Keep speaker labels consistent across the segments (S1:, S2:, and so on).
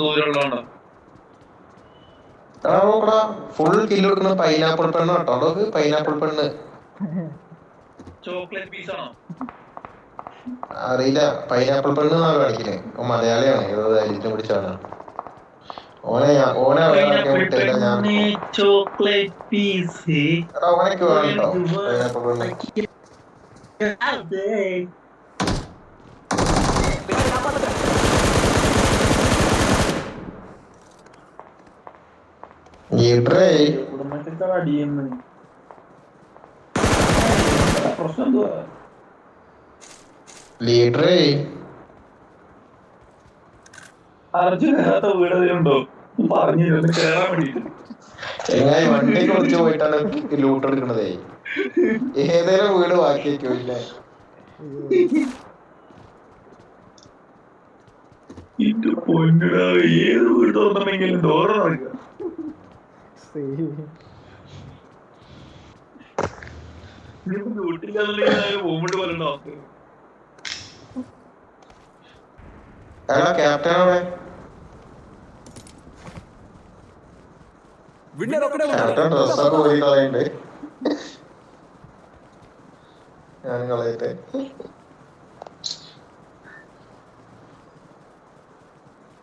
S1: ദൂരമുള്ളതുകൊണ്ടോ
S2: full kilo എടുക്കുന്ന pineapple പെണ്ണ് കേട്ടോ. പൈനാപ്പിൾ പെണ്ണ്
S1: ചോക്ലേറ്റ് പീസ് ആണോ?
S2: അറിയില്ല, പൈനാപ്പിൾ പെണ്ണ് എന്നാണ് കാണിക്കുന്നത്. മലയാളിയാണ്, ഏതോ ദാരിദ്ര്യം പിടിച്ചാണ്.
S1: ചോക്ലേറ്റ് പീസ്
S2: ഓനക്ക് വേണ്ടോ പൈനാപ്പിൾ പെണ്ണ്?
S1: കുടുംബത്തിനേക്കാൾ അടിയെന്ന് പ്രശ്നം എന്തുവാ?
S2: ലീഡറേ
S1: അർജുനകത്ത വീടതിലുണ്ടോ പറഞ്ഞു കേറാൻ വേണ്ടിട്ട്
S2: ചെങ്ങായി വണ്ടി കുറച്ച് പോയിട്ടാണ് ലൂട്ട് എടുക്കണതേ. ഏതേലും വീട് ബാക്കി വെക്കോ? ഇല്ല,
S1: ഏത് വീട് തുറന്നിട്ടെങ്കിലും ഡോറ് തുറക്കുക. വീട്ടിൽ പോലുണ്ടോ?
S2: ക്യാപ്റ്റൻ ഡ്രസ്സൊക്കെ പോയി കളയണ്ട്. ഞാൻ കളയട്ടെ.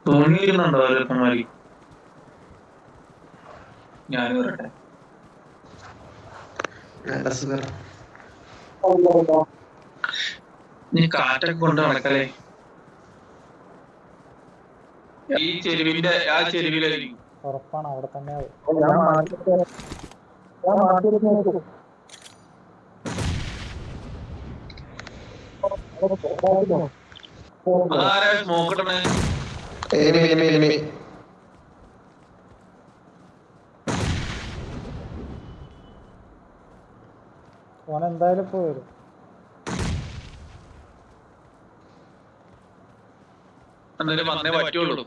S1: തോന്നിയിരുന്നുണ്ടോ അതൊക്കെമാരി? ഞാൻ വരട്ടെ. നീ കാറ്റൊക്കെ കൊണ്ട് നടക്കലേ. ഈ ചെരുവിന്റെ ആ ചെരുവിലായിരിക്കും.
S3: ഉറപ്പാണ് അവിടെ തന്നെ.
S1: ആരാ സ്മോക്കിട്ടണേ?
S3: ഓനെന്തായാലും ഇപ്പൊ വരും.
S1: എന്തായാലും വന്നേ പറ്റുള്ളൂ.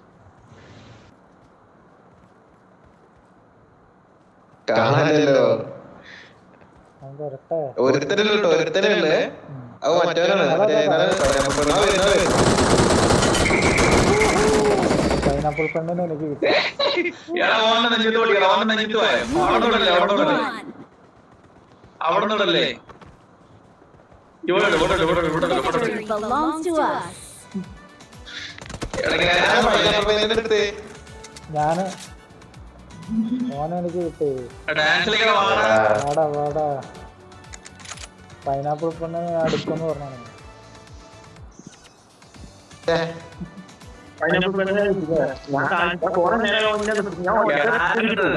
S2: കാണാനല്ലോ
S3: വരട്ടെ.
S2: ഒരുത്തരല്ലോ കേട്ടോ, ഒരുത്തരല്ലേ. അത് മറ്റവനാണ്.
S3: പൈനാപ്പിൾ പെണ്ണിനെ എനിക്ക് കിട്ടി.
S1: അവിടെന്നല്ലേ
S3: ഞാന് ഓനെനിക്ക് കിട്ടിയത്. വാടാ വാടാ, പൈനാപ്പിൾ പെണ്ണിനെ ഞാൻ അടുക്കെന്ന് പറഞ്ഞാണ്.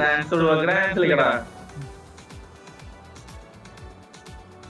S1: ഗ്രാൻഡ്